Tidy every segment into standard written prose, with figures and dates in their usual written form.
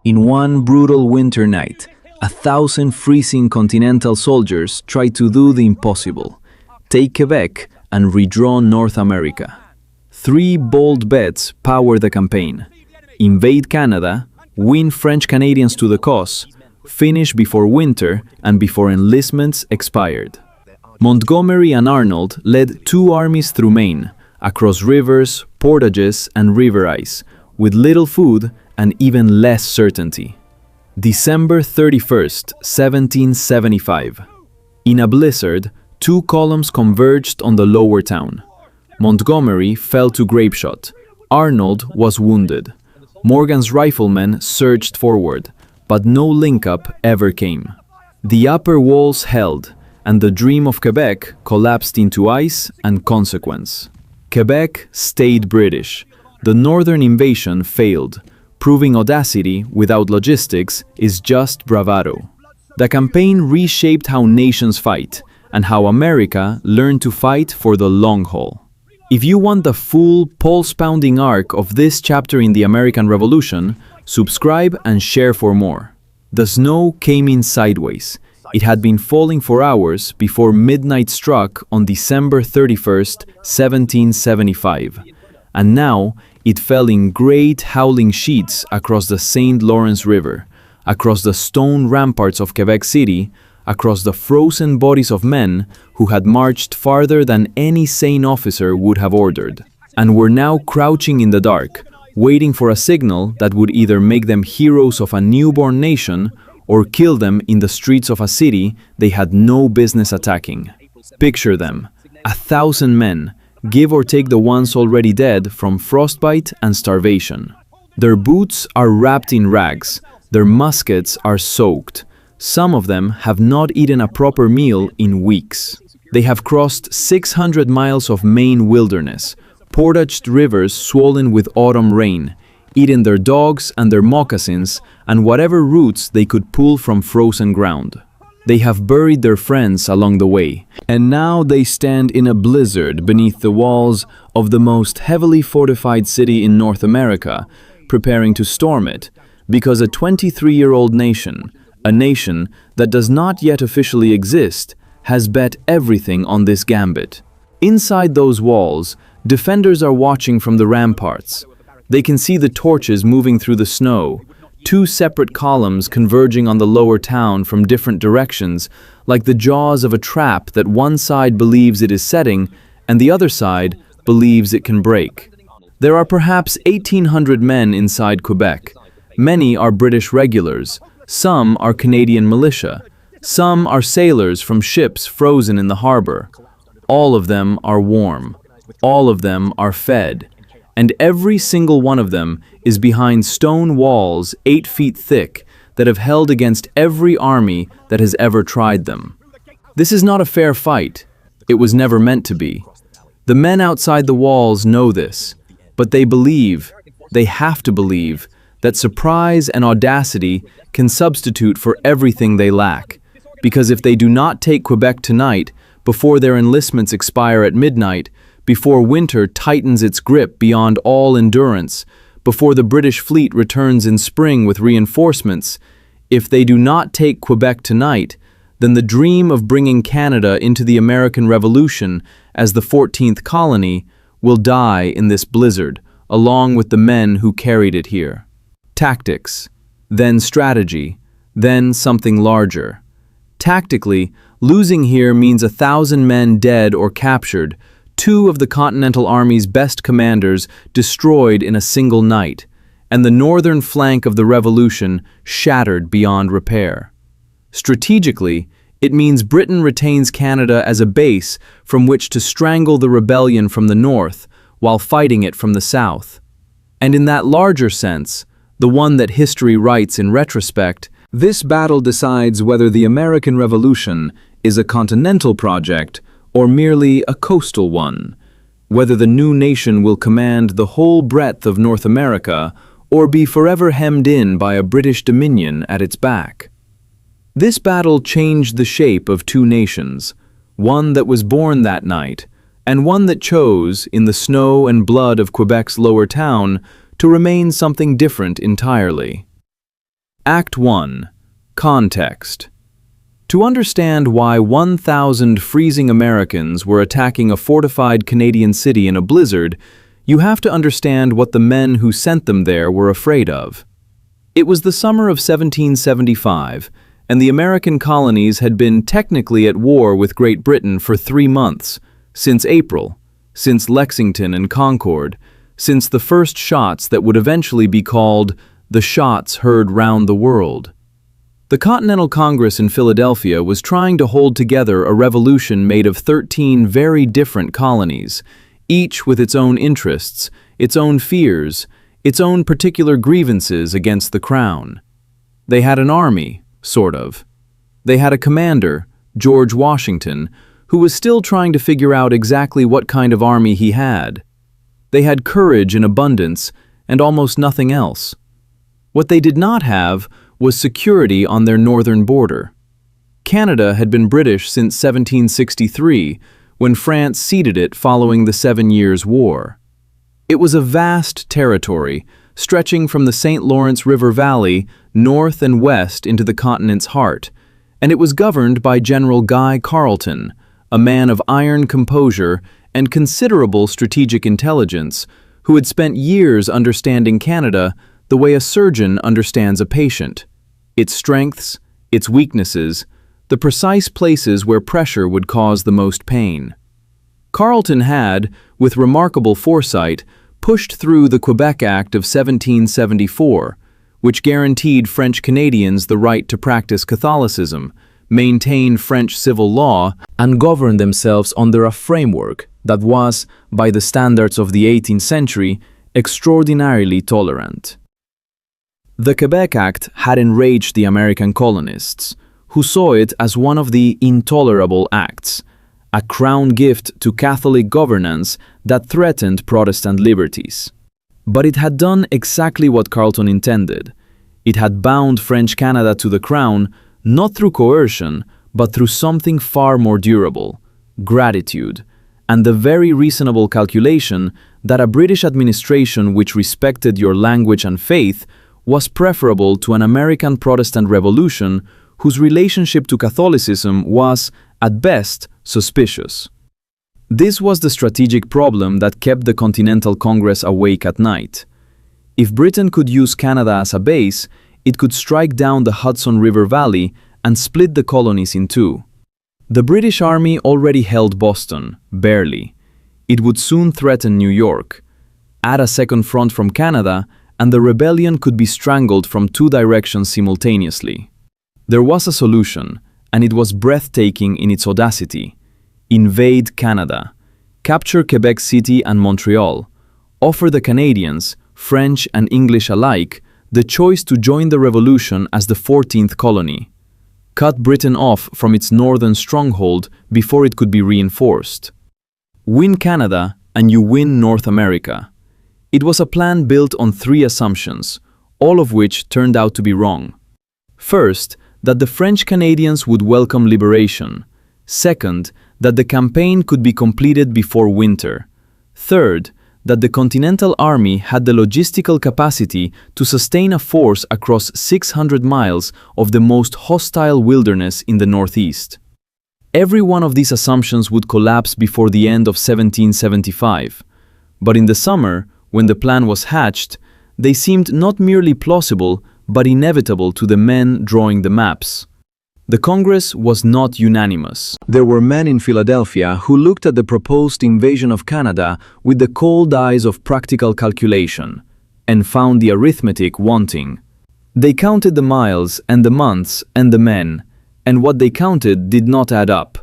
In one brutal winter night, 1,000 freezing Continental soldiers tried to do the impossible: take Quebec and redraw North America. Three bold bets power the campaign: invade Canada, win French Canadians to the cause, finish before winter and before enlistments expired. Montgomery and Arnold led two armies through Maine, across rivers, portages, and river ice, with little food and even less certainty. December 31st, 1775. In a blizzard, two columns converged on the lower town. Montgomery fell to grapeshot. Arnold was wounded. Morgan's riflemen surged forward, but no link-up ever came. The upper walls held, and the dream of Quebec collapsed into ice and consequence. Quebec stayed British. The northern invasion failed, proving audacity without logistics is just bravado. The campaign reshaped how nations fight, and how America learned to fight for the long haul. If you want the full, pulse-pounding arc of this chapter in the American Revolution, subscribe and share for more. The snow came in sideways. It had been falling for hours before midnight struck on December 31st, 1775. And now, it fell in great howling sheets across the St. Lawrence River, across the stone ramparts of Quebec City, across the frozen bodies of men who had marched farther than any sane officer would have ordered, and were now crouching in the dark, waiting for a signal that would either make them heroes of a newborn nation or kill them in the streets of a city they had no business attacking. Picture them, 1,000 men, give or take the ones already dead from frostbite and starvation. Their boots are wrapped in rags, their muskets are soaked. Some of them have not eaten a proper meal in weeks. They have crossed 600 miles of Maine wilderness, portaged rivers swollen with autumn rain, eaten their dogs and their moccasins and whatever roots they could pull from frozen ground. They have buried their friends along the way, and now they stand in a blizzard beneath the walls of the most heavily fortified city in North America, preparing to storm it, because a 23-year-old nation, a nation that does not yet officially exist, has bet everything on this gambit. Inside those walls, defenders are watching from the ramparts. They can see the torches moving through the snow, two separate columns converging on the lower town from different directions, like the jaws of a trap that one side believes it is setting and the other side believes it can break. There are perhaps 1,800 men inside Quebec. Many are British regulars, some are Canadian militia, some are sailors from ships frozen in the harbor. All of them are warm, all of them are fed, and every single one of them is behind stone walls 8 feet thick that have held against every army that has ever tried them. This is not a fair fight. It was never meant to be. The men outside the walls know this, but they believe, they have to believe, that surprise and audacity can substitute for everything they lack. Because if they do not take Quebec tonight, before their enlistments expire at midnight, before winter tightens its grip beyond all endurance, before the British fleet returns in spring with reinforcements, if they do not take Quebec tonight, then the dream of bringing Canada into the American Revolution as the 14th colony will die in this blizzard, along with the men who carried it here. Tactics, then strategy, then something larger. Tactically, losing here means 1,000 men dead or captured, 2 of the Continental Army's best commanders destroyed in a single night, and the northern flank of the Revolution shattered beyond repair. Strategically, it means Britain retains Canada as a base from which to strangle the rebellion from the north while fighting it from the south. And in that larger sense, the one that history writes in retrospect, this battle decides whether the American Revolution is a continental project or merely a coastal one, whether the new nation will command the whole breadth of North America or be forever hemmed in by a British dominion at its back. This battle changed the shape of two nations, one that was born that night, and one that chose, in the snow and blood of Quebec's lower town, to remain something different entirely. Act 1. Context. To understand why 1,000 freezing Americans were attacking a fortified Canadian city in a blizzard, you have to understand what the men who sent them there were afraid of. It was the summer of 1775, and the American colonies had been technically at war with Great Britain for 3 months, since April, since Lexington and Concord, since the first shots that would eventually be called the shots heard round the world. The Continental Congress in Philadelphia was trying to hold together a revolution made of 13 very different colonies, each with its own interests, its own fears, its own particular grievances against the crown. They had an army, sort of. They had a commander, George Washington, who was still trying to figure out exactly what kind of army he had. They had courage in abundance and almost nothing else. What they did not have was security on their northern border. Canada had been British since 1763, when France ceded it following the 7 Years' War. It was a vast territory, stretching from the St. Lawrence River Valley north and west into the continent's heart, and it was governed by General Guy Carleton, a man of iron composure and considerable strategic intelligence, who had spent years understanding Canada the way a surgeon understands a patient, its strengths, its weaknesses, the precise places where pressure would cause the most pain. Carleton had, with remarkable foresight, pushed through the Quebec Act of 1774, which guaranteed French Canadians the right to practice Catholicism, maintain French civil law, and govern themselves under a framework that was, by the standards of the 18th century, extraordinarily tolerant. The Quebec Act had enraged the American colonists, who saw it as one of the intolerable acts, a crown gift to Catholic governance that threatened Protestant liberties. But it had done exactly what Carleton intended. It had bound French Canada to the crown, not through coercion, but through something far more durable, gratitude, and the very reasonable calculation that a British administration which respected your language and faith was preferable to an American Protestant revolution whose relationship to Catholicism was, at best, suspicious. This was the strategic problem that kept the Continental Congress awake at night. If Britain could use Canada as a base, it could strike down the Hudson River Valley and split the colonies in two. The British Army already held Boston, barely. It would soon threaten New York. Add a second front from Canada, and the rebellion could be strangled from 2 directions simultaneously. There was a solution, and it was breathtaking in its audacity. Invade Canada. Capture Quebec City and Montreal. Offer the Canadians, French and English alike, the choice to join the revolution as the 14th colony. Cut Britain off from its northern stronghold before it could be reinforced. Win Canada, and you win North America. It was a plan built on 3 assumptions, all of which turned out to be wrong. First, that the French Canadians would welcome liberation. Second, that the campaign could be completed before winter. Third, that the Continental Army had the logistical capacity to sustain a force across 600 miles of the most hostile wilderness in the Northeast. Every one of these assumptions would collapse before the end of 1775. But in the summer, when the plan was hatched, they seemed not merely plausible, but inevitable to the men drawing the maps. The Congress was not unanimous. There were men in Philadelphia who looked at the proposed invasion of Canada with the cold eyes of practical calculation, and found the arithmetic wanting. They counted the miles and the months and the men, and what they counted did not add up.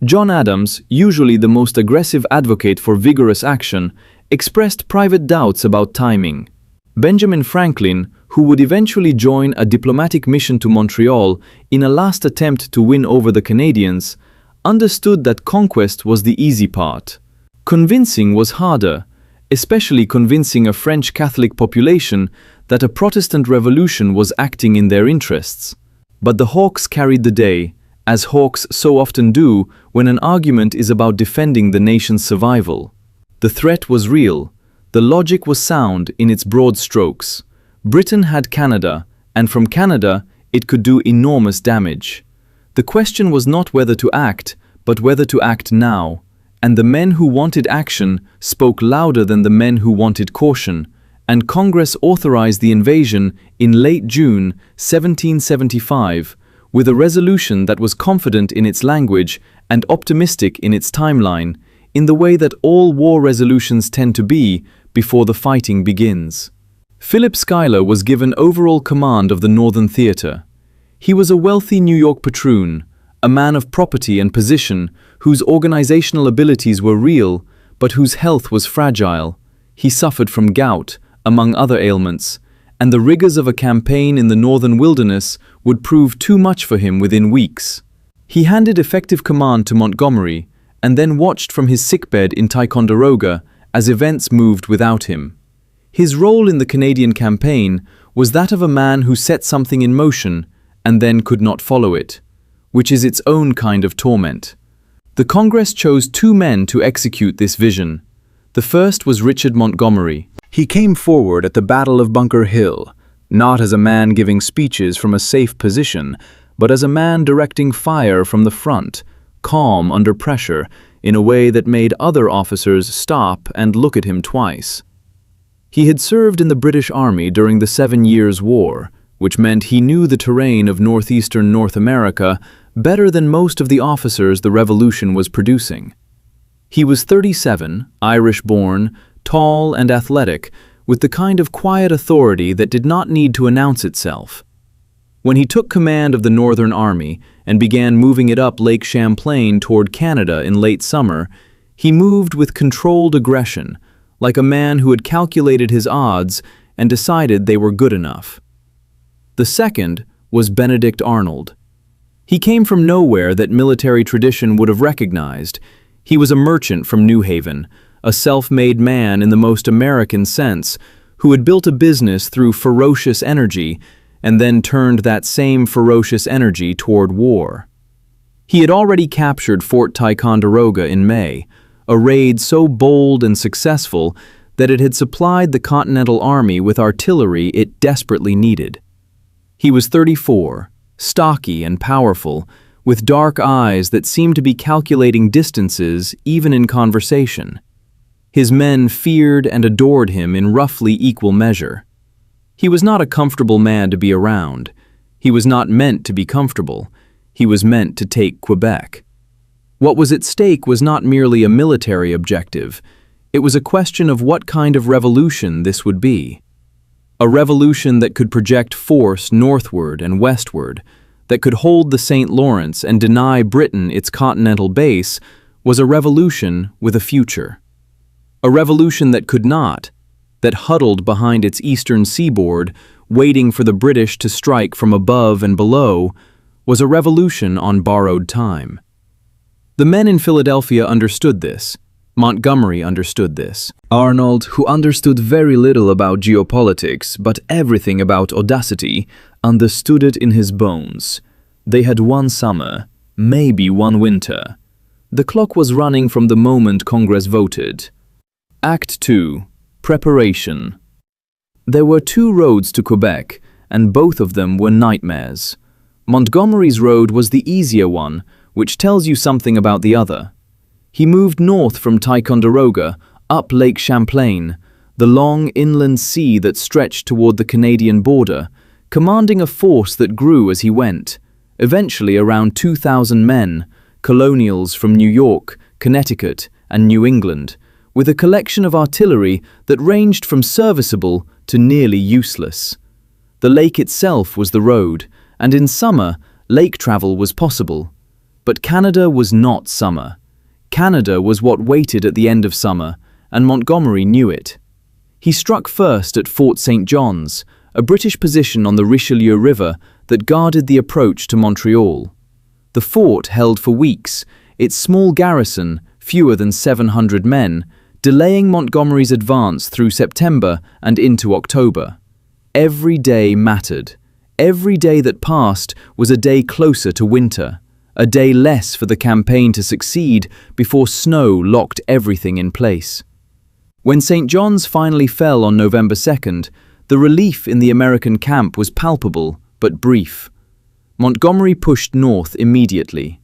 John Adams, usually the most aggressive advocate for vigorous action, expressed private doubts about timing. Benjamin Franklin, who would eventually join a diplomatic mission to Montreal in a last attempt to win over the Canadians, understood that conquest was the easy part. Convincing was harder, especially convincing a French Catholic population that a Protestant revolution was acting in their interests. But the Hawks carried the day, as Hawks so often do when an argument is about defending the nation's survival. The threat was real. The logic was sound in its broad strokes. Britain had Canada, and from Canada, it could do enormous damage. The question was not whether to act, but whether to act now, and the men who wanted action spoke louder than the men who wanted caution, and Congress authorized the invasion in late June 1775 with a resolution that was confident in its language and optimistic in its timeline, in the way that all war resolutions tend to be before the fighting begins. Philip Schuyler was given overall command of the Northern Theater. He was a wealthy New York patroon, a man of property and position whose organizational abilities were real, but whose health was fragile. He suffered from gout, among other ailments, and the rigors of a campaign in the northern wilderness would prove too much for him within weeks. He handed effective command to Montgomery, and then watched from his sickbed in Ticonderoga as events moved without him. His role in the Canadian campaign was that of a man who set something in motion and then could not follow it, which is its own kind of torment. The Congress chose two men to execute this vision. The first was Richard Montgomery. He came forward at the Battle of Bunker Hill, not as a man giving speeches from a safe position, but as a man directing fire from the front, calm under pressure, in a way that made other officers stop and look at him twice. He had served in the British Army during the 7 Years' War, which meant he knew the terrain of northeastern North America better than most of the officers the Revolution was producing. He was 37, Irish-born, tall and athletic, with the kind of quiet authority that did not need to announce itself. When he took command of the Northern Army and began moving it up Lake Champlain toward Canada in late summer, he moved with controlled aggression, like a man who had calculated his odds and decided they were good enough. The second was Benedict Arnold. He came from nowhere that military tradition would have recognized. He was a merchant from New Haven, a self-made man in the most American sense, who had built a business through ferocious energy and then turned that same ferocious energy toward war. He had already captured Fort Ticonderoga in May, a raid so bold and successful that it had supplied the Continental Army with artillery it desperately needed. He was 34, stocky and powerful, with dark eyes that seemed to be calculating distances even in conversation. His men feared and adored him in roughly equal measure. He was not a comfortable man to be around. He was not meant to be comfortable. He was meant to take Quebec. What was at stake was not merely a military objective. It was a question of what kind of revolution this would be. A revolution that could project force northward and westward, that could hold the St. Lawrence and deny Britain its continental base, was a revolution with a future. A revolution that could not, that huddled behind its eastern seaboard, waiting for the British to strike from above and below, was a revolution on borrowed time. The men in Philadelphia understood this. Montgomery understood this. Arnold, who understood very little about geopolitics, but everything about audacity, understood it in his bones. They had one summer, maybe one winter. The clock was running from the moment Congress voted. Act 2. Preparation. There were two roads to Quebec, and both of them were nightmares. Montgomery's road was the easier one, which tells you something about the other. He moved north from Ticonderoga, up Lake Champlain, the long inland sea that stretched toward the Canadian border, commanding a force that grew as he went, eventually around 2,000 men, colonials from New York, Connecticut, and New England, with a collection of artillery that ranged from serviceable to nearly useless. The lake itself was the road, and in summer, lake travel was possible. But Canada was not summer. Canada was what waited at the end of summer, and Montgomery knew it. He struck first at Fort St. John's, a British position on the Richelieu River that guarded the approach to Montreal. The fort held for weeks, its small garrison, fewer than 700 men, delaying Montgomery's advance through September and into October. Every day mattered. Every day that passed was a day closer to winter, a day less for the campaign to succeed before snow locked everything in place. When St. John's finally fell on November 2nd, the relief in the American camp was palpable but brief. Montgomery pushed north immediately.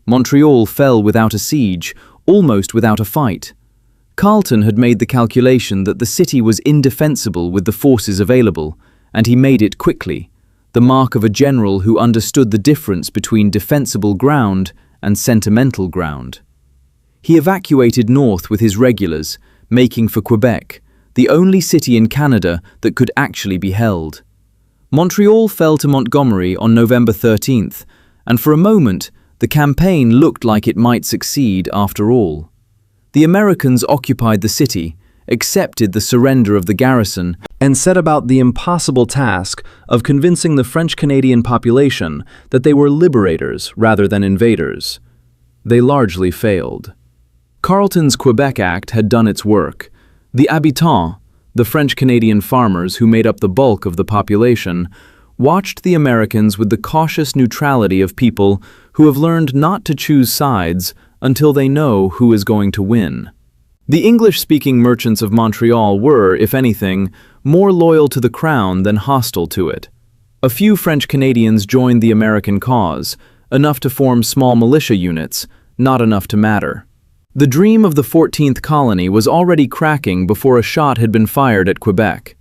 Montreal fell without a siege, almost without a fight. Carleton had made the calculation that the city was indefensible with the forces available, and he made it quickly, the mark of a general who understood the difference between defensible ground and sentimental ground. He evacuated north with his regulars, making for Quebec, the only city in Canada that could actually be held. Montreal fell to Montgomery on November 13th, and for a moment, the campaign looked like it might succeed after all. The Americans occupied the city, accepted the surrender of the garrison, and set about the impossible task of convincing the French-Canadian population that they were liberators rather than invaders. They largely failed. Carleton's Quebec Act had done its work. The habitants, the French-Canadian farmers who made up the bulk of the population, watched the Americans with the cautious neutrality of people who have learned not to choose sides until they know who is going to win. The English-speaking merchants of Montreal were, if anything, more loyal to the crown than hostile to it. A few French Canadians joined the American cause, enough to form small militia units, not enough to matter. The dream of the 14th colony was already cracking before a shot had been fired at Quebec.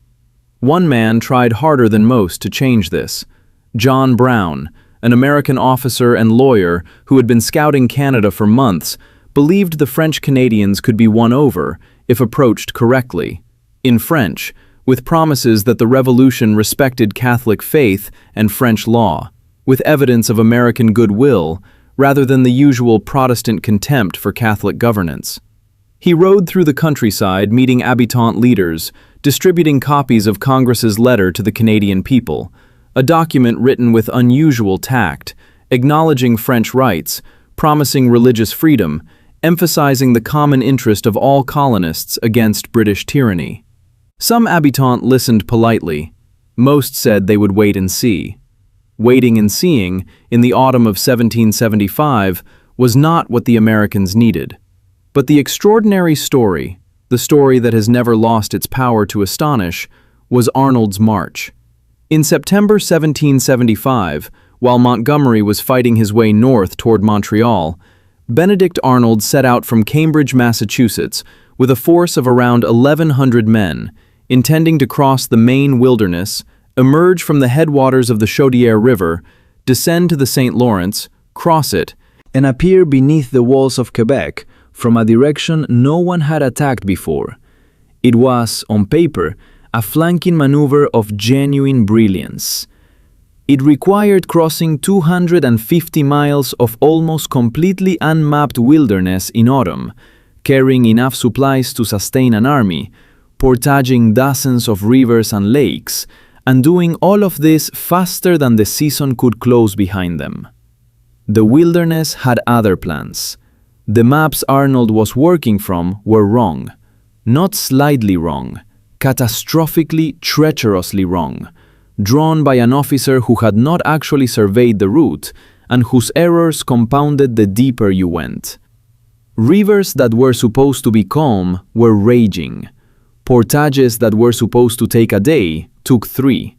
One man tried harder than most to change this. John Brown, an American officer and lawyer who had been scouting Canada for months, believed the French Canadians could be won over if approached correctly, in French, with promises that the revolution respected Catholic faith and French law, with evidence of American goodwill rather than the usual Protestant contempt for Catholic governance. He rode through the countryside meeting habitant leaders, distributing copies of Congress's letter to the Canadian people, a document written with unusual tact, acknowledging French rights, promising religious freedom, emphasizing the common interest of all colonists against British tyranny. Some habitants listened politely. Most said they would wait and see. Waiting and seeing, in the autumn of 1775, was not what the Americans needed. But the extraordinary story, the story that has never lost its power to astonish, was Arnold's march. In September 1775, while Montgomery was fighting his way north toward Montreal, Benedict Arnold set out from Cambridge, Massachusetts, with a force of around 1,100 men, intending to cross the Maine wilderness, emerge from the headwaters of the Chaudière River, descend to the St. Lawrence, cross it, and appear beneath the walls of Quebec from a direction no one had attacked before. It was, on paper, a flanking maneuver of genuine brilliance. It required crossing 250 miles of almost completely unmapped wilderness in autumn, carrying enough supplies to sustain an army, portaging dozens of rivers and lakes, and doing all of this faster than the season could close behind them. The wilderness had other plans. The maps Arnold was working from were wrong. Not slightly wrong, catastrophically, treacherously wrong, drawn by an officer who had not actually surveyed the route and whose errors compounded the deeper you went. Rivers that were supposed to be calm were raging. Portages that were supposed to take a day took 3.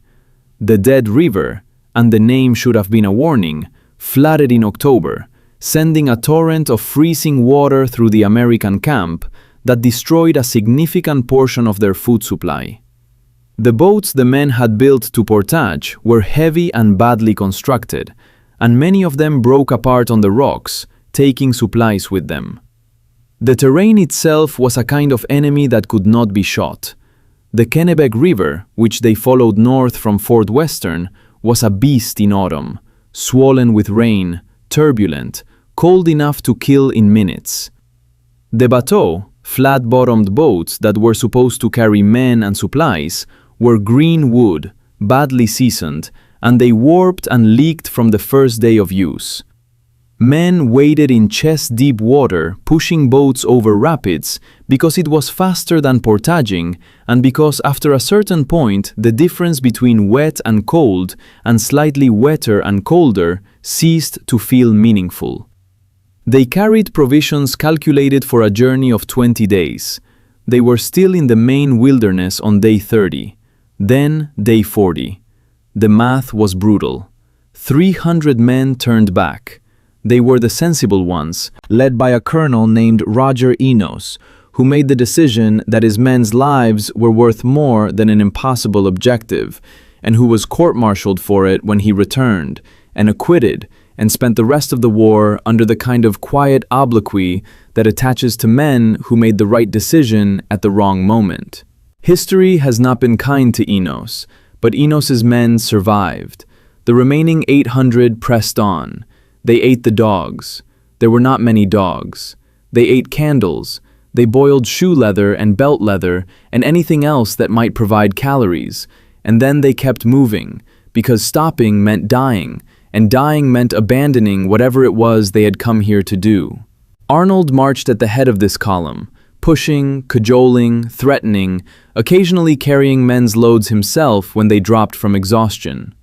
The Dead River, and the name should have been a warning, flooded in October, sending a torrent of freezing water through the American camp that destroyed a significant portion of their food supply. The boats the men had built to portage were heavy and badly constructed, and many of them broke apart on the rocks, taking supplies with them. The terrain itself was a kind of enemy that could not be shot. The Kennebec River, which they followed north from Fort Western, was a beast in autumn, swollen with rain, turbulent, cold enough to kill in minutes. The bateaux, flat-bottomed boats that were supposed to carry men and supplies, were green wood, badly seasoned, and they warped and leaked from the first day of use. Men waded in chest-deep water, pushing boats over rapids because it was faster than portaging and because after a certain point the difference between wet and cold and slightly wetter and colder ceased to feel meaningful. They carried provisions calculated for a journey of 20 days. They were still in the Maine wilderness on day 30. Then, day 40. The math was brutal. 300 men turned back. They were the sensible ones, led by a colonel named Roger Enos, who made the decision that his men's lives were worth more than an impossible objective, and who was court-martialed for it when he returned, and acquitted, and spent the rest of the war under the kind of quiet obloquy that attaches to men who made the right decision at the wrong moment. History has not been kind to Enos, but Enos's men survived. The remaining 800 pressed on. They ate the dogs. There were not many dogs. They ate candles. They boiled shoe leather and belt leather and anything else that might provide calories. And then they kept moving, because stopping meant dying, and dying meant abandoning whatever it was they had come here to do. Arnold marched at the head of this column, pushing, cajoling, threatening, occasionally carrying men's loads himself when they dropped from exhaustion.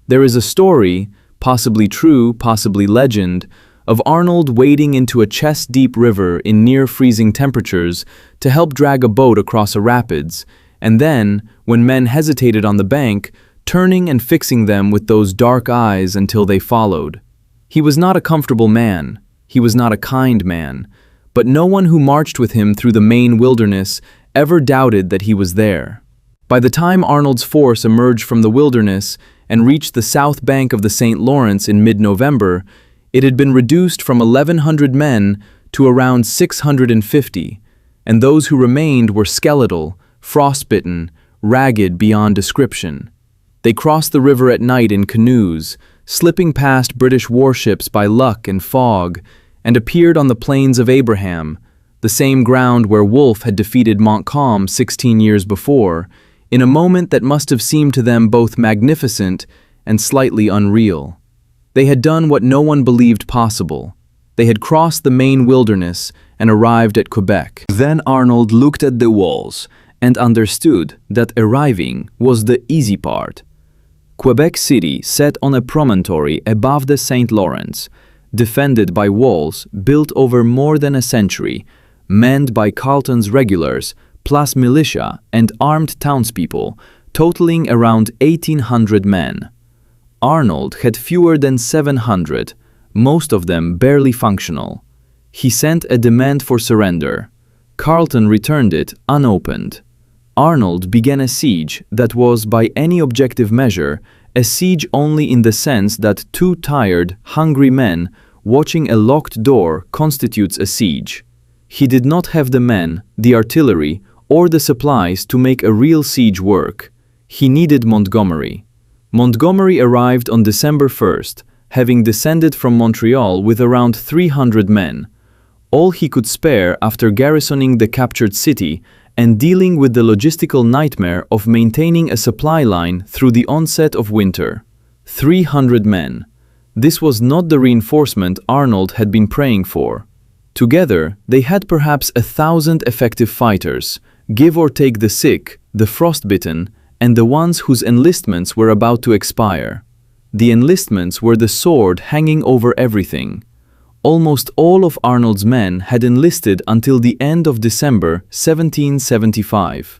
There is a story, possibly true, possibly legend, of Arnold wading into a chest-deep river in near-freezing temperatures to help drag a boat across a rapids, and then, when men hesitated on the bank, turning and fixing them with those dark eyes until they followed. He was not a comfortable man. He was not a kind man. But no one who marched with him through the Maine wilderness ever doubted that he was there. By the time Arnold's force emerged from the wilderness and reached the south bank of the St. Lawrence in mid-November, it had been reduced from 1,100 men to around 650, and those who remained were skeletal, frostbitten, ragged beyond description. They crossed the river at night in canoes, slipping past British warships by luck and fog, and appeared on the plains of Abraham, the same ground where Wolfe had defeated Montcalm 16 years before, in a moment that must have seemed to them both magnificent and slightly unreal. They had done what no one believed possible. They had crossed the Maine wilderness and arrived at Quebec. Then Arnold looked at the walls and understood that arriving was the easy part. Quebec City sat on a promontory above the St. Lawrence, defended by walls built over more than a century, manned by Carleton's regulars, plus militia and armed townspeople, totaling around 1,800 men. Arnold had fewer than 700, most of them barely functional. He sent a demand for surrender. Carleton returned it unopened. Arnold began a siege that was, by any objective measure, a siege only in the sense that two tired, hungry men watching a locked door constitutes a siege. He did not have the men, the artillery, or the supplies to make a real siege work. He needed Montgomery. Montgomery arrived on December 1st, having descended from Montreal with around 300 men, all he could spare after garrisoning the captured city and dealing with the logistical nightmare of maintaining a supply line through the onset of winter. 300 men. This was not the reinforcement Arnold had been praying for. Together, they had perhaps 1,000 effective fighters, give or take the sick, the frostbitten, and the ones whose enlistments were about to expire. The enlistments were the sword hanging over everything. Almost all of Arnold's men had enlisted until the end of December 1775.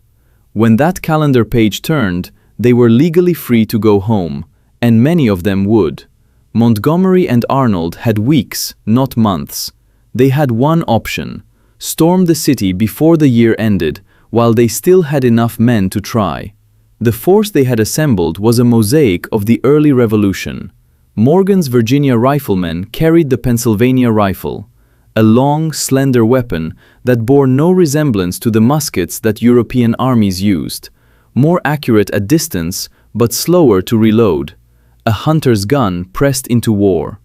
When that calendar page turned, they were legally free to go home, and many of them would. Montgomery and Arnold had weeks, not months. They had one option: storm the city before the year ended, while they still had enough men to try. The force they had assembled was a mosaic of the early Revolution. Morgan's Virginia riflemen carried the Pennsylvania rifle, a long, slender weapon that bore no resemblance to the muskets that European armies used, more accurate at distance but slower to reload, a hunter's gun pressed into war.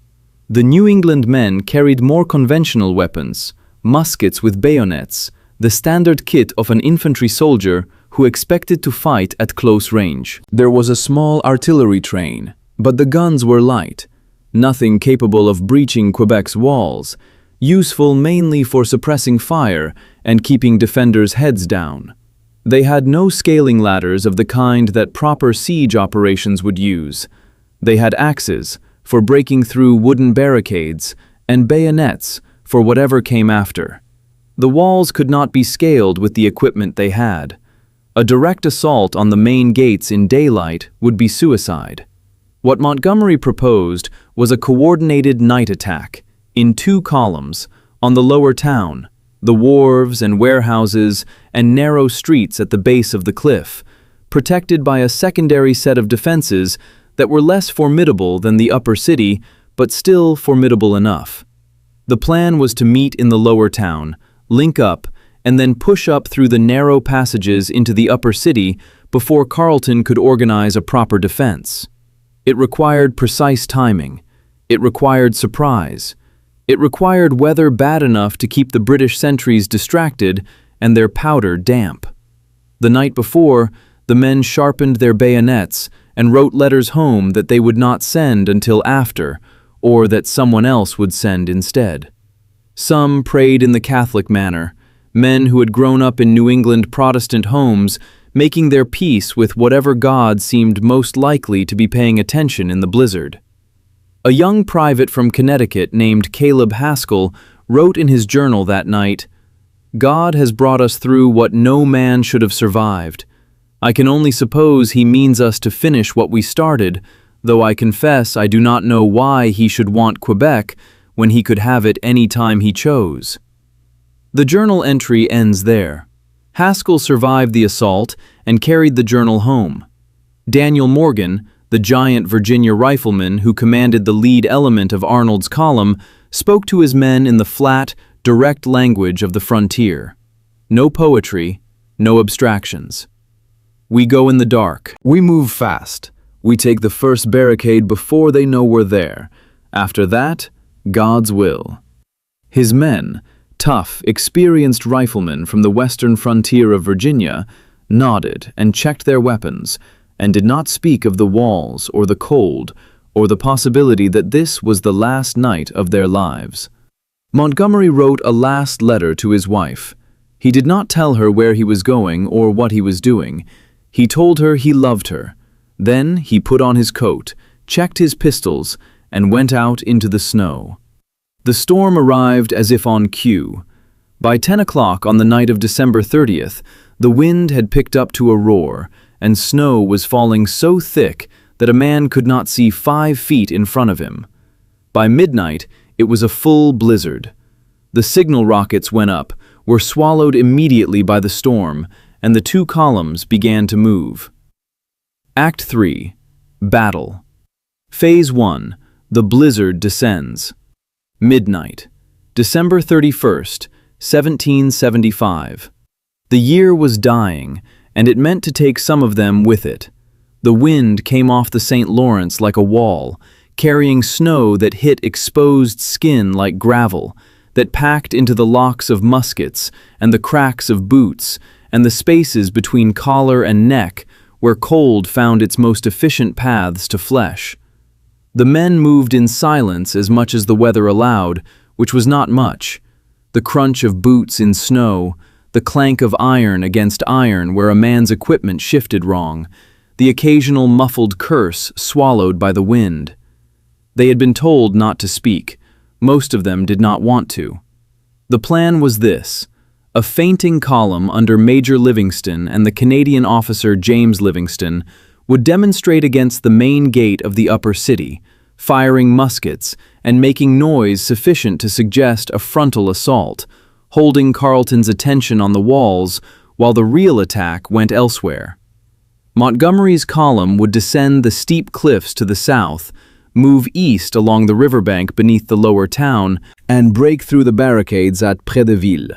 The New England men carried more conventional weapons, muskets with bayonets, the standard kit of an infantry soldier who expected to fight at close range. There was a small artillery train, but the guns were light, nothing capable of breaching Quebec's walls, useful mainly for suppressing fire and keeping defenders' heads down. They had no scaling ladders of the kind that proper siege operations would use. They had axes for breaking through wooden barricades and bayonets for whatever came after. The walls could not be scaled with the equipment they had. A direct assault on the main gates in daylight would be suicide. What Montgomery proposed was a coordinated night attack, in 2 columns, on the lower town, the wharves and warehouses and narrow streets at the base of the cliff, protected by a secondary set of defenses that were less formidable than the upper city, but still formidable enough. The plan was to meet in the lower town, link up, and then push up through the narrow passages into the upper city before Carleton could organize a proper defense. It required precise timing. It required surprise. It required weather bad enough to keep the British sentries distracted and their powder damp. The night before, the men sharpened their bayonets and wrote letters home that they would not send until after, or that someone else would send instead. Some prayed in the Catholic manner, men who had grown up in New England Protestant homes, making their peace with whatever god seemed most likely to be paying attention in the blizzard. A young private from Connecticut named Caleb Haskell wrote in his journal that night, "God has brought us through what no man should have survived. I can only suppose he means us to finish what we started, though I confess I do not know why he should want Quebec when he could have it any time he chose." The journal entry ends there. Haskell survived the assault and carried the journal home. Daniel Morgan, the giant Virginia rifleman who commanded the lead element of Arnold's column, spoke to his men in the flat, direct language of the frontier. No poetry, no abstractions. "We go in the dark. We move fast. We take the first barricade before they know we're there. After that, God's will." His men, tough, experienced riflemen from the western frontier of Virginia, nodded and checked their weapons, and did not speak of the walls or the cold or the possibility that this was the last night of their lives. Montgomery wrote a last letter to his wife. He did not tell her where he was going or what he was doing. He told her he loved her. Then he put on his coat, checked his pistols, and went out into the snow. The storm arrived as if on cue. By 10 o'clock on the night of December 30th, the wind had picked up to a roar, and snow was falling so thick that a man could not see 5 feet in front of him. By midnight, it was a full blizzard. The signal rockets went up, were swallowed immediately by the storm, and the 2 columns began to move. Act 3. Battle. Phase 1. The blizzard descends. Midnight, December 31st, 1775. The year was dying, and it meant to take some of them with it. The wind came off the St. Lawrence like a wall, carrying snow that hit exposed skin like gravel, that packed into the locks of muskets and the cracks of boots and the spaces between collar and neck where cold found its most efficient paths to flesh. The men moved in silence as much as the weather allowed, which was not much. The crunch of boots in snow, the clank of iron against iron where a man's equipment shifted wrong, the occasional muffled curse swallowed by the wind. They had been told not to speak. Most of them did not want to. The plan was this: a fainting column under Major Livingston and the Canadian officer James Livingston would demonstrate against the main gate of the upper city, firing muskets and making noise sufficient to suggest a frontal assault, holding Carleton's attention on the walls while the real attack went elsewhere. Montgomery's column would descend the steep cliffs to the south, move east along the riverbank beneath the lower town, and break through the barricades at Près-de-Ville.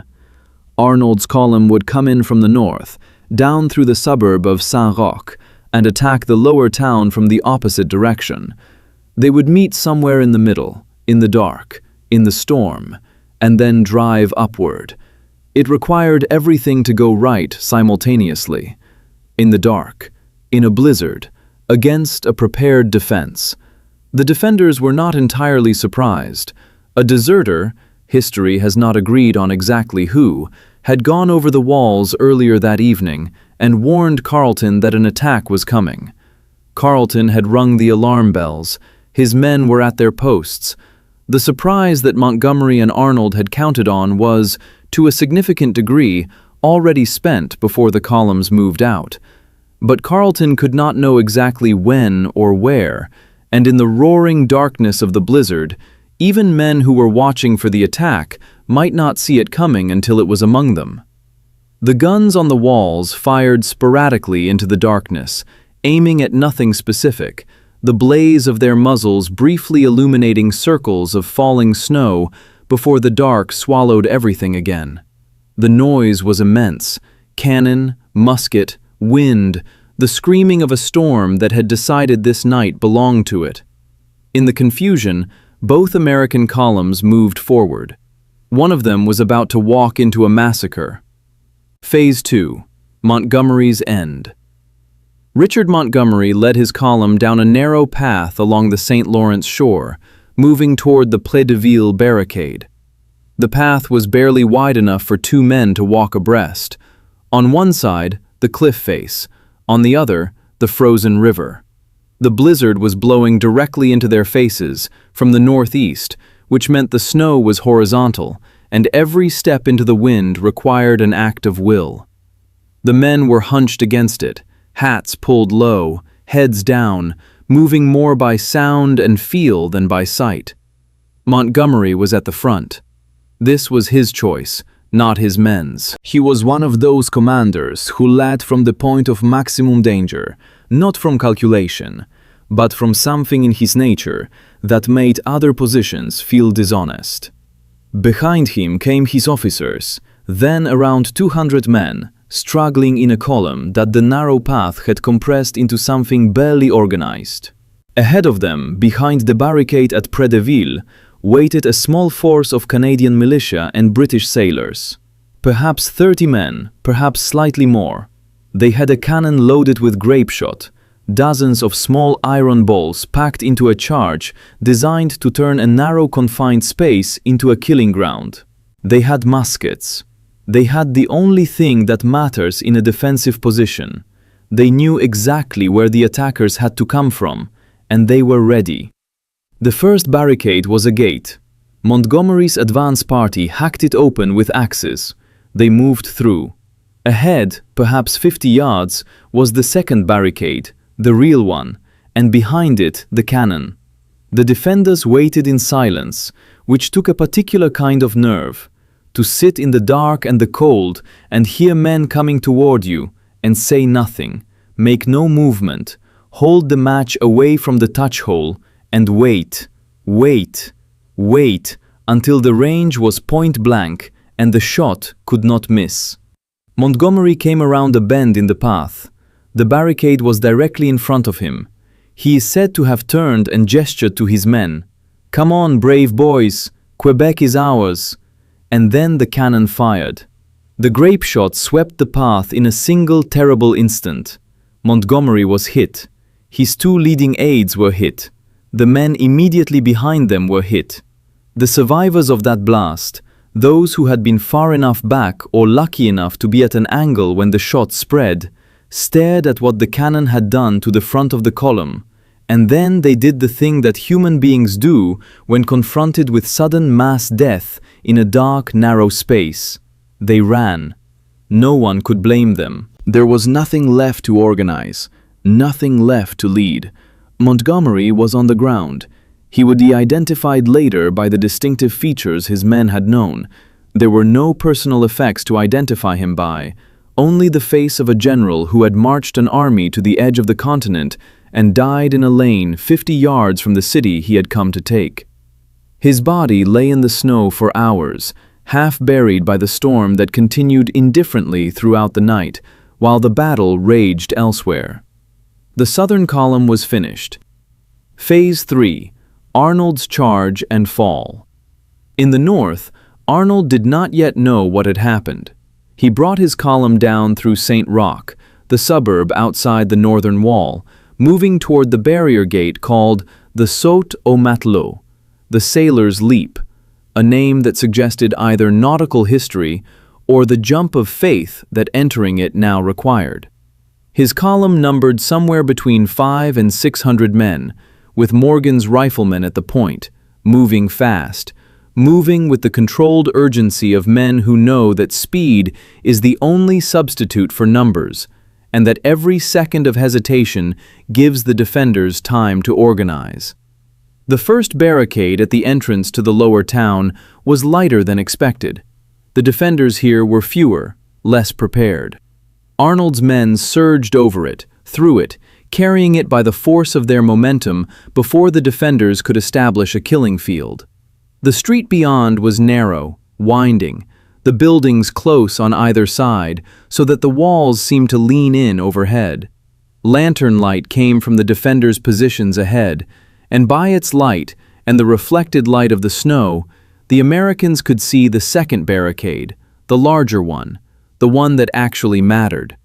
Arnold's column would come in from the north, down through the suburb of Saint-Roch, and attack the lower town from the opposite direction. They would meet somewhere in the middle, in the dark, in the storm, and then drive upward. It required everything to go right simultaneously. In the dark, in a blizzard, against a prepared defense. The defenders were not entirely surprised. A deserter, history has not agreed on exactly who, had gone over the walls earlier that evening and warned Carleton that an attack was coming. Carleton had rung the alarm bells. His men were at their posts. The surprise that Montgomery and Arnold had counted on was, to a significant degree, already spent before the columns moved out. But Carleton could not know exactly when or where, and in the roaring darkness of the blizzard, even men who were watching for the attack might not see it coming until it was among them. The guns on the walls fired sporadically into the darkness, aiming at nothing specific, the blaze of their muzzles briefly illuminating circles of falling snow before the dark swallowed everything again. The noise was immense: cannon, musket, wind, the screaming of a storm that had decided this night belonged to it. In the confusion, both American columns moved forward. One of them was about to walk into a massacre. Phase 2. Montgomery's End. Richard Montgomery led his column down a narrow path along the St. Lawrence shore, moving toward the Près-de-Ville barricade. The path was barely wide enough for 2 men to walk abreast. On one side, the cliff face; on the other, the frozen river. The blizzard was blowing directly into their faces from the northeast, which meant the snow was horizontal, and every step into the wind required an act of will. The men were hunched against it, hats pulled low, heads down, moving more by sound and feel than by sight. Montgomery was at the front. This was his choice, not his men's. He was one of those commanders who led from the point of maximum danger, not from calculation, but from something in his nature that made other positions feel dishonest. Behind him came his officers, then around 200 men, struggling in a column that the narrow path had compressed into something barely organized. Ahead of them, behind the barricade at Près-de-Ville, waited a small force of Canadian militia and British sailors. Perhaps 30 men, perhaps slightly more. They had a cannon loaded with grape shot, dozens of small iron balls packed into a charge designed to turn a narrow confined space into a killing ground. They had muskets. They had the only thing that matters in a defensive position. They knew exactly where the attackers had to come from, and they were ready. The first barricade was a gate. Montgomery's advance party hacked it open with axes. They moved through. Ahead, perhaps 50 yards, was the second barricade, the real one, and behind it the cannon. The defenders waited in silence, which took a particular kind of nerve. To sit in the dark and the cold and hear men coming toward you and say nothing, make no movement, hold the match away from the touch hole, and wait, wait, wait until the range was point blank and the shot could not miss. Montgomery came around a bend in the path. The barricade was directly in front of him. He is said to have turned and gestured to his men. "Come on, brave boys, Quebec is ours." And then the cannon fired. The grape shot swept the path in a single terrible instant. Montgomery was hit. His 2 leading aides were hit. The men immediately behind them were hit. The survivors of that blast, those who had been far enough back or lucky enough to be at an angle when the shot spread, stared at what the cannon had done to the front of the column, and then they did the thing that human beings do when confronted with sudden mass death in a dark, narrow space. They ran. No one could blame them. There was nothing left to organize, nothing left to lead. Montgomery was on the ground. He would be identified later by the distinctive features his men had known. There were no personal effects to identify him by, only the face of a general who had marched an army to the edge of the continent and died in a lane 50 yards from the city he had come to take. His body lay in the snow for hours, half buried by the storm that continued indifferently throughout the night, while the battle raged elsewhere. The southern column was finished. Phase 3. Arnold's Charge and Fall. In the north, Arnold did not yet know what had happened. He brought his column down through St. Roch, the suburb outside the northern wall, moving toward the barrier gate called the Saut au Matelot, the Sailor's Leap, a name that suggested either nautical history or the jump of faith that entering it now required. His column numbered somewhere between 500 and 600 men, with Morgan's riflemen at the point, moving fast, moving with the controlled urgency of men who know that speed is the only substitute for numbers, and that every second of hesitation gives the defenders time to organize. The first barricade at the entrance to the lower town was lighter than expected. The defenders here were fewer, less prepared. Arnold's men surged over it, through it, carrying it by the force of their momentum before the defenders could establish a killing field. The street beyond was narrow, winding, the buildings close on either side, so that the walls seemed to lean in overhead. Lantern light came from the defenders' positions ahead, and by its light and the reflected light of the snow, the Americans could see the second barricade, the larger one, the one that actually mattered.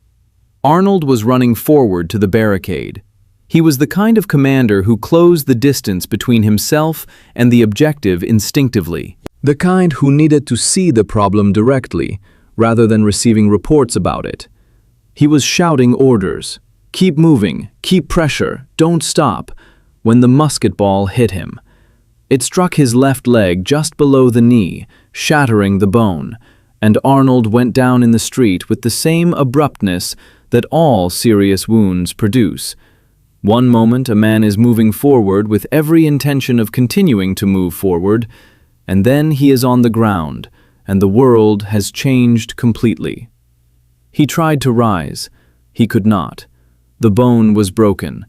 Arnold was running forward to the barricade. He was the kind of commander who closed the distance between himself and the objective instinctively. The kind who needed to see the problem directly, rather than receiving reports about it. He was shouting orders. Keep moving, keep pressure, don't stop, when the musket ball hit him. It struck his left leg just below the knee, shattering the bone, and Arnold went down in the street with the same abruptness that all serious wounds produce. One moment a man is moving forward with every intention of continuing to move forward, and then he is on the ground, and the world has changed completely. He tried to rise. He could not. The bone was broken.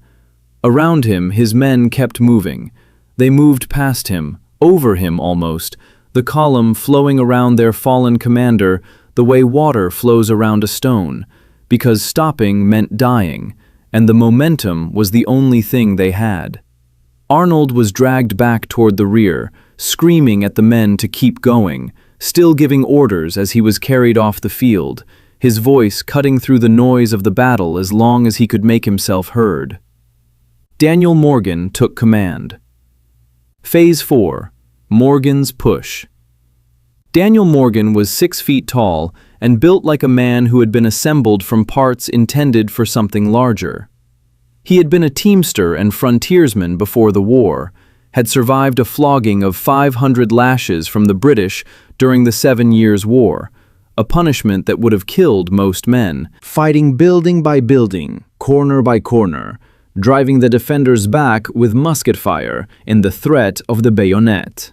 Around him, his men kept moving. They moved past him, over him almost, the column flowing around their fallen commander the way water flows around a stone, because stopping meant dying, and the momentum was the only thing they had. Arnold was dragged back toward the rear, screaming at the men to keep going, still giving orders as he was carried off the field, his voice cutting through the noise of the battle as long as he could make himself heard. Daniel Morgan took command. Phase 4. Morgan's Push. Daniel Morgan was 6 feet tall and built like a man who had been assembled from parts intended for something larger. He had been a teamster and frontiersman before the war, had survived a flogging of 500 lashes from the British during the 7 Years' War, a punishment that would have killed most men, fighting building by building, corner by corner, driving the defenders back with musket fire in the threat of the bayonet.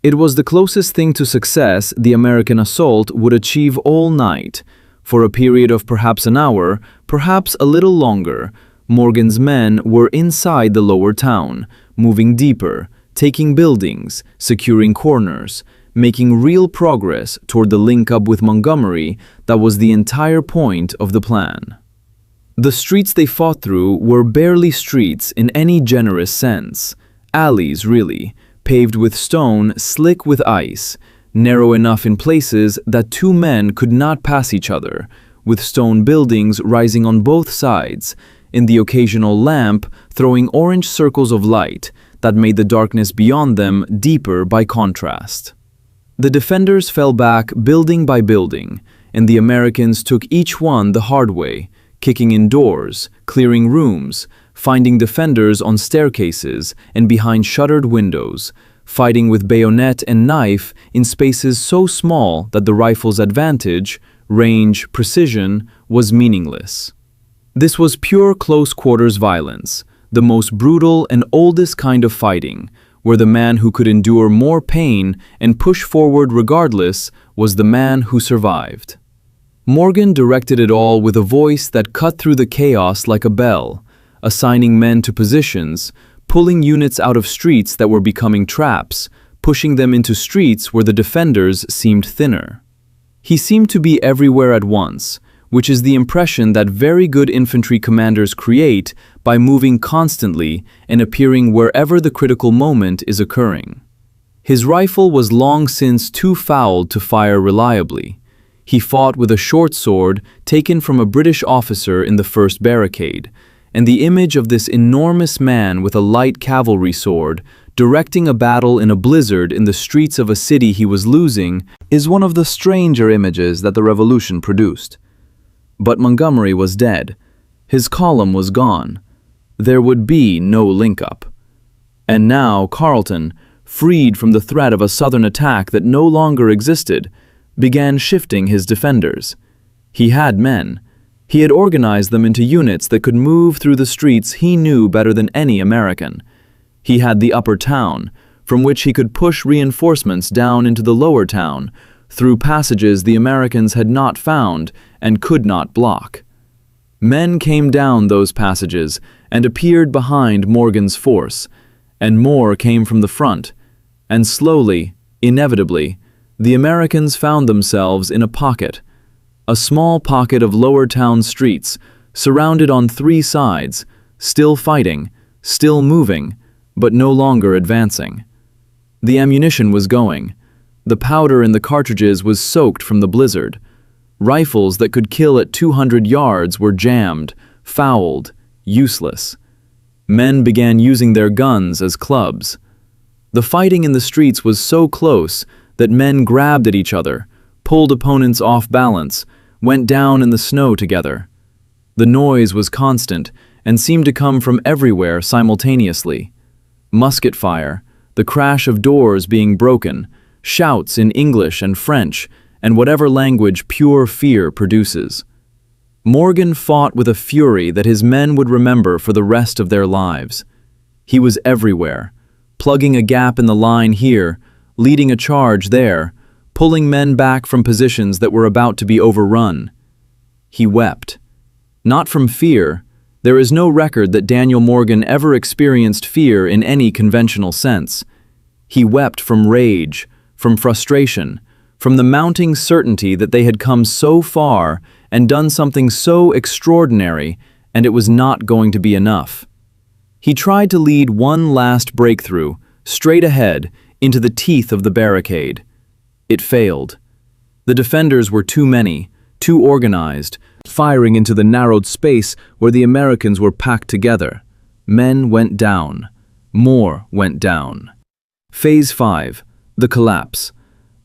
It was the closest thing to success the American assault would achieve all night. For a period of perhaps an hour, perhaps a little longer, Morgan's men were inside the lower town, moving deeper, taking buildings, securing corners, making real progress toward the link-up with Montgomery that was the entire point of the plan. The streets they fought through were barely streets in any generous sense, alleys really, paved with stone slick with ice, narrow enough in places that 2 men could not pass each other, with stone buildings rising on both sides, in the occasional lamp throwing orange circles of light that made the darkness beyond them deeper by contrast. The defenders fell back building by building, and the Americans took each one the hard way, kicking in doors, clearing rooms, finding defenders on staircases and behind shuttered windows, fighting with bayonet and knife in spaces so small that the rifle's advantage, range, precision, was meaningless. This was pure close-quarters violence, the most brutal and oldest kind of fighting, where the man who could endure more pain and push forward regardless was the man who survived. Morgan directed it all with a voice that cut through the chaos like a bell, assigning men to positions, pulling units out of streets that were becoming traps, pushing them into streets where the defenders seemed thinner. He seemed to be everywhere at once, which is the impression that very good infantry commanders create by moving constantly and appearing wherever the critical moment is occurring. His rifle was long since too fouled to fire reliably. He fought with a short sword taken from a British officer in the first barricade, and the image of this enormous man with a light cavalry sword directing a battle in a blizzard in the streets of a city he was losing is one of the stranger images that the revolution produced. But Montgomery was dead. His column was gone. There would be no link-up. And now Carleton, freed from the threat of a southern attack that no longer existed, began shifting his defenders. He had men. He had organized them into units that could move through the streets he knew better than any American. He had the upper town, from which he could push reinforcements down into the lower town, through passages the Americans had not found and could not block. Men came down those passages and appeared behind Morgan's force, and more came from the front, and slowly, inevitably, the Americans found themselves in a pocket, a small pocket of lower town streets, surrounded on three sides, still fighting, still moving, but no longer advancing. The ammunition was going. The powder in the cartridges was soaked from the blizzard. Rifles that could kill at 200 yards were jammed, fouled, useless. Men began using their guns as clubs. The fighting in the streets was so close that men grabbed at each other, pulled opponents off balance, went down in the snow together. The noise was constant and seemed to come from everywhere simultaneously. Musket fire, the crash of doors being broken, shouts in English and French, and whatever language pure fear produces. Morgan fought with a fury that his men would remember for the rest of their lives. He was everywhere, plugging a gap in the line here, leading a charge there, pulling men back from positions that were about to be overrun. He wept. Not from fear. There is no record that Daniel Morgan ever experienced fear in any conventional sense. He wept from rage, from frustration, from the mounting certainty that they had come so far and done something so extraordinary, and it was not going to be enough. He tried to lead one last breakthrough, straight ahead, into the teeth of the barricade. It failed. The defenders were too many, too organized, firing into the narrowed space where the Americans were packed together. Men went down. More went down. Phase 5. The collapse.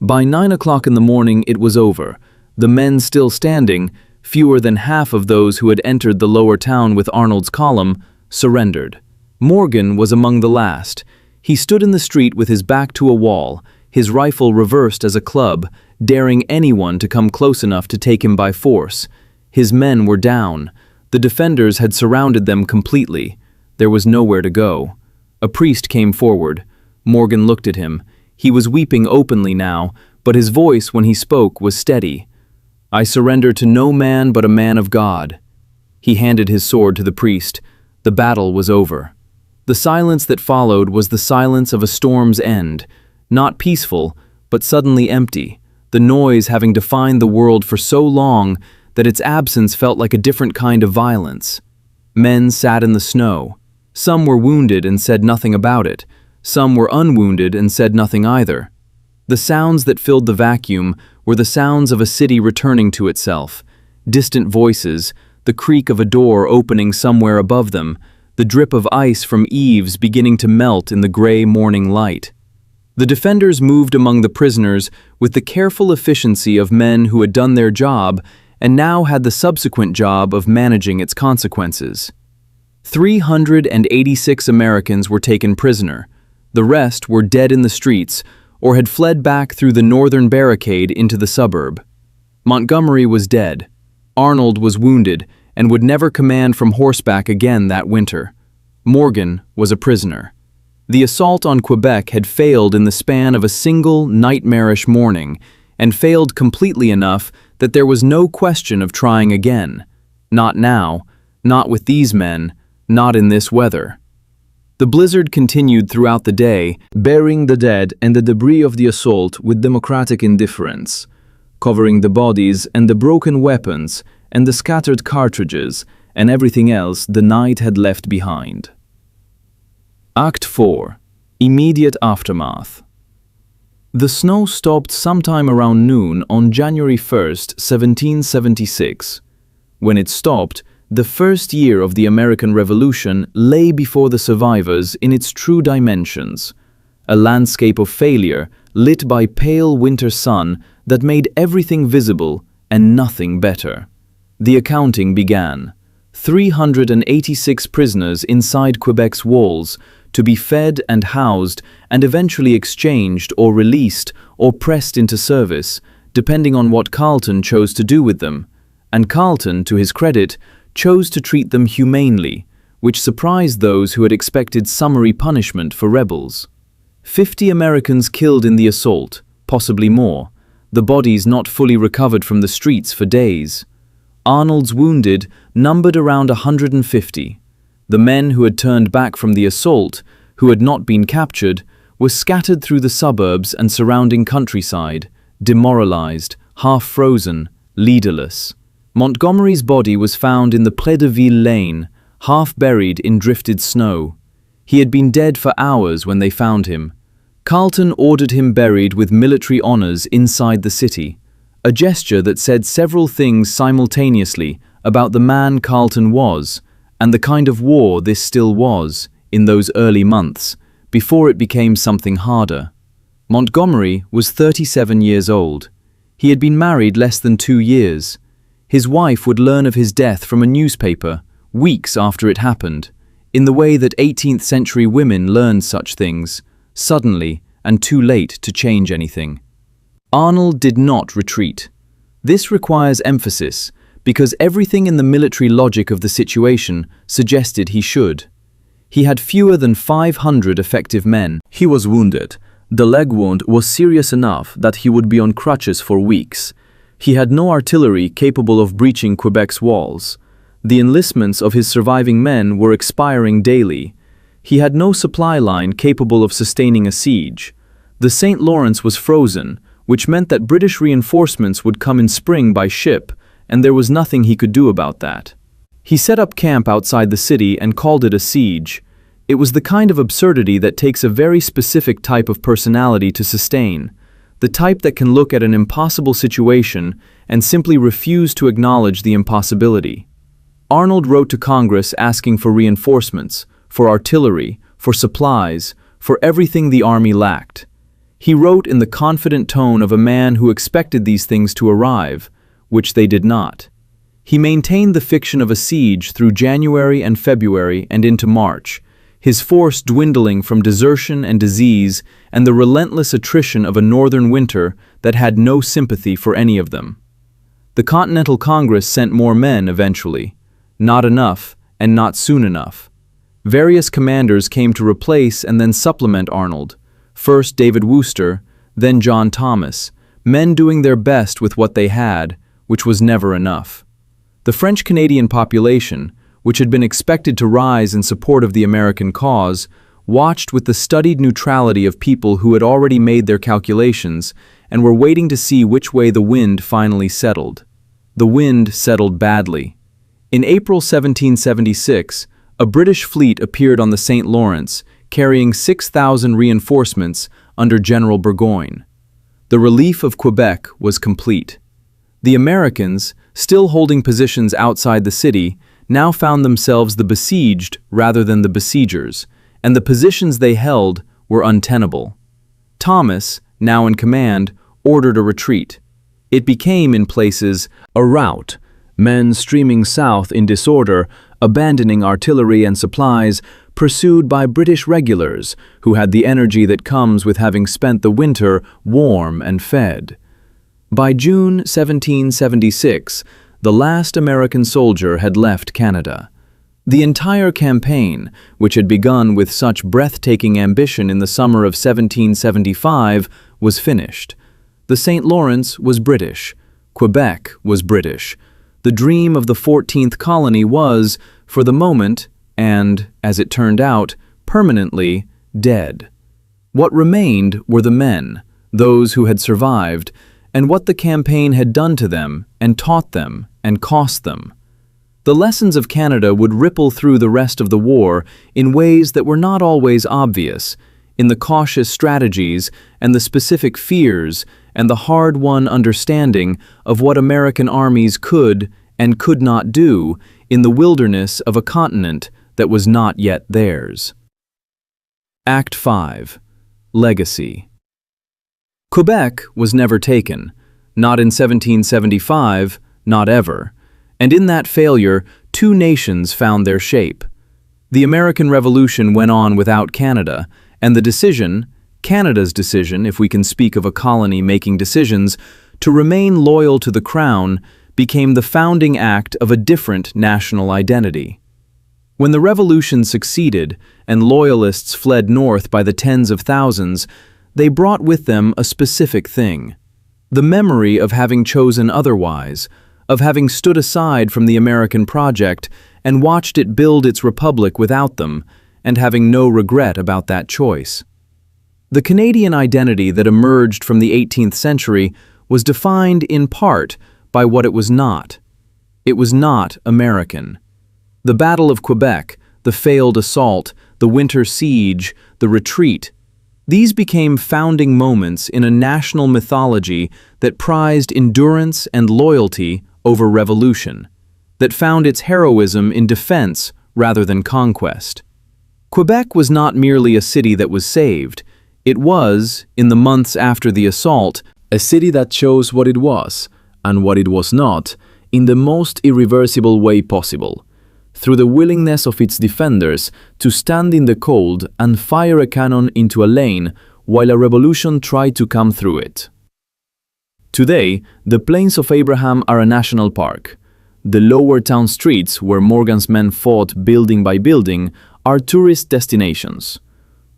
By 9 o'clock in the morning it was over. The men still standing, fewer than half of those who had entered the lower town with Arnold's column, surrendered. Morgan was among the last. He stood in the street with his back to a wall, his rifle reversed as a club, daring anyone to come close enough to take him by force. His men were down. The defenders had surrounded them completely. There was nowhere to go. A priest came forward. Morgan looked at him. He was weeping openly now, but his voice when he spoke was steady. "I surrender to no man but a man of God." He handed his sword to the priest. The battle was over. The silence that followed was the silence of a storm's end, not peaceful, but suddenly empty, the noise having defined the world for so long that its absence felt like a different kind of violence. Men sat in the snow. Some were wounded and said nothing about it. Some were unwounded and said nothing either. The sounds that filled the vacuum were the sounds of a city returning to itself, distant voices, the creak of a door opening somewhere above them, the drip of ice from eaves beginning to melt in the gray morning light. The defenders moved among the prisoners with the careful efficiency of men who had done their job and now had the subsequent job of managing its consequences. 386 Americans were taken prisoner. The rest were dead in the streets or had fled back through the northern barricade into the suburb. Montgomery was dead. Arnold was wounded and would never command from horseback again that winter. Morgan was a prisoner. The assault on Quebec had failed in the span of a single nightmarish morning, and failed completely enough that there was no question of trying again. Not now, not with these men, not in this weather. The blizzard continued throughout the day, burying the dead and the debris of the assault with democratic indifference, covering the bodies and the broken weapons and the scattered cartridges and everything else the night had left behind. Act 4. Immediate Aftermath. The snow stopped sometime around noon on January 1st, 1776. When it stopped, the first year of the American Revolution lay before the survivors in its true dimensions, a landscape of failure lit by pale winter sun that made everything visible and nothing better. The accounting began. 386 prisoners inside Quebec's walls, to be fed and housed and eventually exchanged or released or pressed into service, depending on what Carleton chose to do with them. And Carleton, to his credit, chose to treat them humanely, which surprised those who had expected summary punishment for rebels. 50 Americans killed in the assault, possibly more, the bodies not fully recovered from the streets for days. Arnold's wounded numbered around 150. The men who had turned back from the assault, who had not been captured, were scattered through the suburbs and surrounding countryside, demoralized, half-frozen, leaderless. Montgomery's body was found in the Près-de-Ville lane, half buried in drifted snow. He had been dead for hours when they found him. Carleton ordered him buried with military honors inside the city, a gesture that said several things simultaneously about the man Carleton was and the kind of war this still was in those early months, before it became something harder. Montgomery was 37 years old. He had been married less than 2 years. His wife would learn of his death from a newspaper, weeks after it happened, in the way that 18th century women learned such things, suddenly and too late to change anything. Arnold did not retreat. This requires emphasis, because everything in the military logic of the situation suggested he should. He had fewer than 500 effective men. He was wounded. The leg wound was serious enough that he would be on crutches for weeks. He had no artillery capable of breaching Quebec's walls. The enlistments of his surviving men were expiring daily. He had no supply line capable of sustaining a siege. The St. Lawrence was frozen, which meant that British reinforcements would come in spring by ship, and there was nothing he could do about that. He set up camp outside the city and called it a siege. It was the kind of absurdity that takes a very specific type of personality to sustain, the type that can look at an impossible situation and simply refuse to acknowledge the impossibility. Arnold wrote to Congress asking for reinforcements, for artillery, for supplies, for everything the army lacked. He wrote in the confident tone of a man who expected these things to arrive, which they did not. He maintained the fiction of a siege through January and February and into March, his force dwindling from desertion and disease and the relentless attrition of a northern winter that had no sympathy for any of them. The Continental Congress sent more men eventually, not enough and not soon enough. Various commanders came to replace and then supplement Arnold, first David Wooster, then John Thomas, men doing their best with what they had, which was never enough. The French-Canadian population, which had been expected to rise in support of the American cause, watched with the studied neutrality of people who had already made their calculations and were waiting to see which way the wind finally settled. The wind settled badly. In April 1776, a British fleet appeared on the St. Lawrence, carrying 6,000 reinforcements under General Burgoyne. The relief of Quebec was complete. The Americans, still holding positions outside the city, now found themselves the besieged rather than the besiegers, and the positions they held were untenable. Thomas, now in command, ordered a retreat. It became, in places, a rout, men streaming south in disorder, abandoning artillery and supplies, pursued by British regulars who had the energy that comes with having spent the winter warm and fed. By June 1776, the last American soldier had left Canada. The entire campaign, which had begun with such breathtaking ambition in the summer of 1775, was finished. The St. Lawrence was British. Quebec was British. The dream of the 14th colony was, for the moment, and, as it turned out, permanently, dead. What remained were the men, those who had survived, and what the campaign had done to them and taught them and cost them. The lessons of Canada would ripple through the rest of the war in ways that were not always obvious, in the cautious strategies and the specific fears and the hard-won understanding of what American armies could and could not do in the wilderness of a continent that was not yet theirs. Act 5. Legacy. Quebec was never taken, not in 1775, not ever, and in that failure, two nations found their shape. The American Revolution went on without Canada, and the decision, Canada's decision, if we can speak of a colony making decisions, to remain loyal to the Crown became the founding act of a different national identity. When the Revolution succeeded and Loyalists fled north by the tens of thousands, they brought with them a specific thing: the memory of having chosen otherwise, of having stood aside from the American project and watched it build its republic without them, and having no regret about that choice. The Canadian identity that emerged from the 18th century was defined in part by what it was not. It was not American. The Battle of Quebec, the failed assault, the winter siege, the retreat, these became founding moments in a national mythology that prized endurance and loyalty over revolution, that found its heroism in defense rather than conquest. Quebec was not merely a city that was saved. It was, in the months after the assault, a city that chose what it was, and what it was not, in the most irreversible way possible, through the willingness of its defenders to stand in the cold and fire a cannon into a lane while a revolution tried to come through it. Today, the Plains of Abraham are a national park. The lower town streets, where Morgan's men fought building by building, are tourist destinations.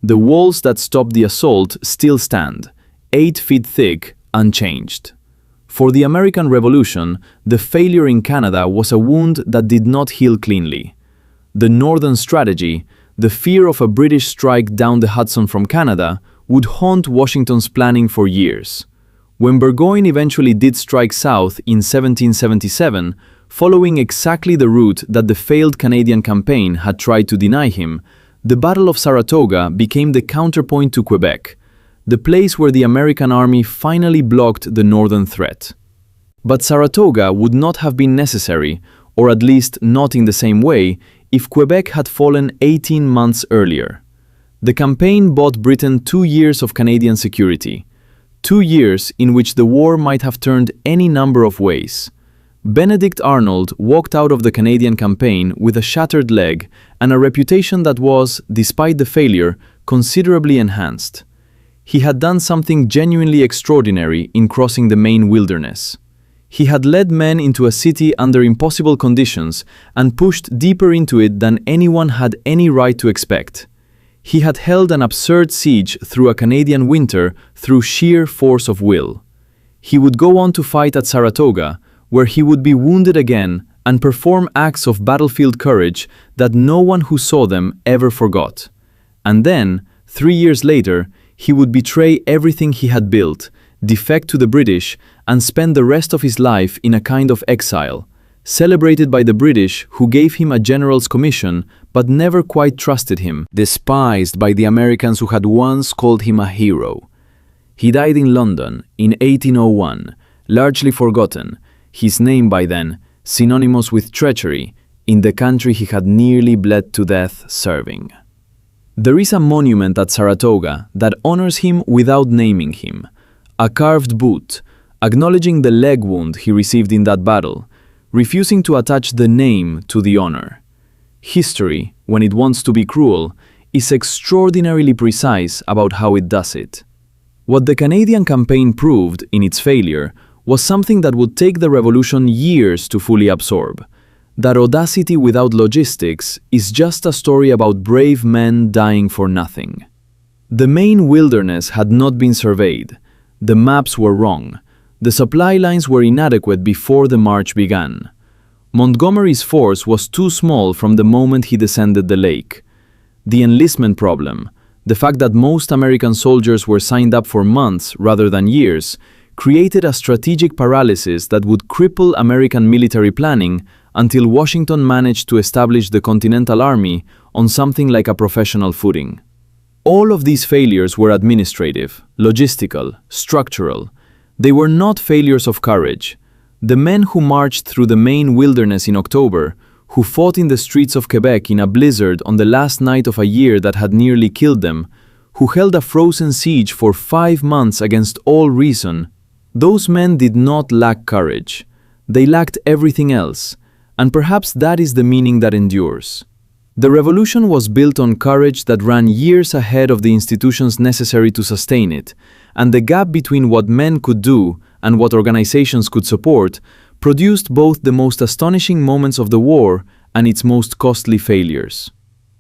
The walls that stopped the assault still stand, 8 feet thick, unchanged. For the American Revolution, the failure in Canada was a wound that did not heal cleanly. The Northern strategy, the fear of a British strike down the Hudson from Canada, would haunt Washington's planning for years. When Burgoyne eventually did strike south in 1777, following exactly the route that the failed Canadian campaign had tried to deny him, the Battle of Saratoga became the counterpoint to Quebec, the place where the American army finally blocked the northern threat. But Saratoga would not have been necessary, or at least not in the same way, if Quebec had fallen 18 months earlier. The campaign bought Britain 2 years of Canadian security, 2 years in which the war might have turned any number of ways. Benedict Arnold walked out of the Canadian campaign with a shattered leg and a reputation that was, despite the failure, considerably enhanced. He had done something genuinely extraordinary in crossing the Maine wilderness. He had led men into a city under impossible conditions and pushed deeper into it than anyone had any right to expect. He had held an absurd siege through a Canadian winter through sheer force of will. He would go on to fight at Saratoga, where he would be wounded again and perform acts of battlefield courage that no one who saw them ever forgot. And then, 3 years later, he would betray everything he had built, defect to the British, and spend the rest of his life in a kind of exile, celebrated by the British who gave him a general's commission but never quite trusted him, despised by the Americans who had once called him a hero. He died in London in 1801, largely forgotten, his name by then synonymous with treachery, in the country he had nearly bled to death serving. There is a monument at Saratoga that honors him without naming him, a carved boot, acknowledging the leg wound he received in that battle, refusing to attach the name to the honor. History, when it wants to be cruel, is extraordinarily precise about how it does it. What the Canadian campaign proved in its failure was something that would take the revolution years to fully absorb. That audacity without logistics is just a story about brave men dying for nothing. The Maine wilderness had not been surveyed. The maps were wrong. The supply lines were inadequate before the march began. Montgomery's force was too small from the moment he descended the lake. The enlistment problem, the fact that most American soldiers were signed up for months rather than years, created a strategic paralysis that would cripple American military planning until Washington managed to establish the Continental Army on something like a professional footing. All of these failures were administrative, logistical, structural. They were not failures of courage. The men who marched through the Maine wilderness in October, who fought in the streets of Quebec in a blizzard on the last night of a year that had nearly killed them, who held a frozen siege for 5 months against all reason, those men did not lack courage. They lacked everything else, and perhaps that is the meaning that endures. The revolution was built on courage that ran years ahead of the institutions necessary to sustain it, and the gap between what men could do and what organizations could support produced both the most astonishing moments of the war and its most costly failures.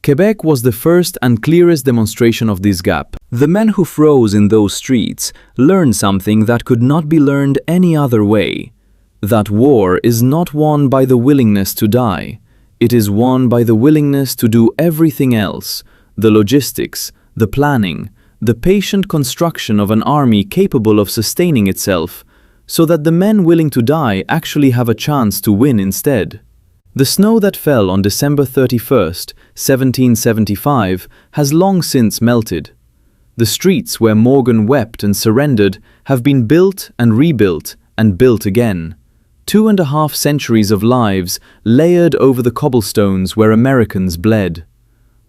Quebec was the first and clearest demonstration of this gap. The men who froze in those streets learned something that could not be learned any other way: that war is not won by the willingness to die. It is won by the willingness to do everything else: the logistics, the planning, the patient construction of an army capable of sustaining itself, so that the men willing to die actually have a chance to win instead. The snow that fell on December 31st, 1775, has long since melted. The streets where Morgan wept and surrendered have been built and rebuilt and built again. 2.5 centuries of lives layered over the cobblestones where Americans bled.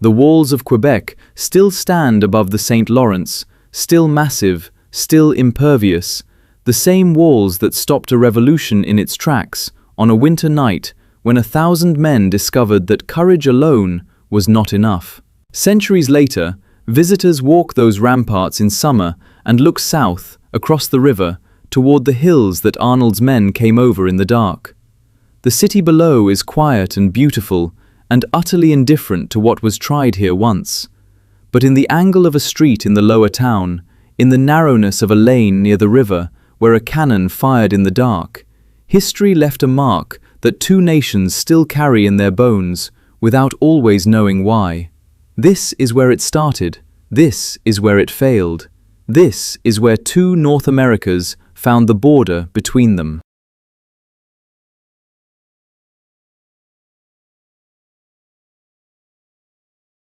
The walls of Quebec still stand above the St. Lawrence, still massive, still impervious, the same walls that stopped a revolution in its tracks on a winter night when 1,000 men discovered that courage alone was not enough. Centuries later, visitors walk those ramparts in summer and look south, across the river, toward the hills that Arnold's men came over in the dark. The city below is quiet and beautiful and utterly indifferent to what was tried here once. But in the angle of a street in the lower town, in the narrowness of a lane near the river where a cannon fired in the dark, history left a mark that two nations still carry in their bones without always knowing why. This is where it started. This is where it failed. This is where two North Americas found the border between them.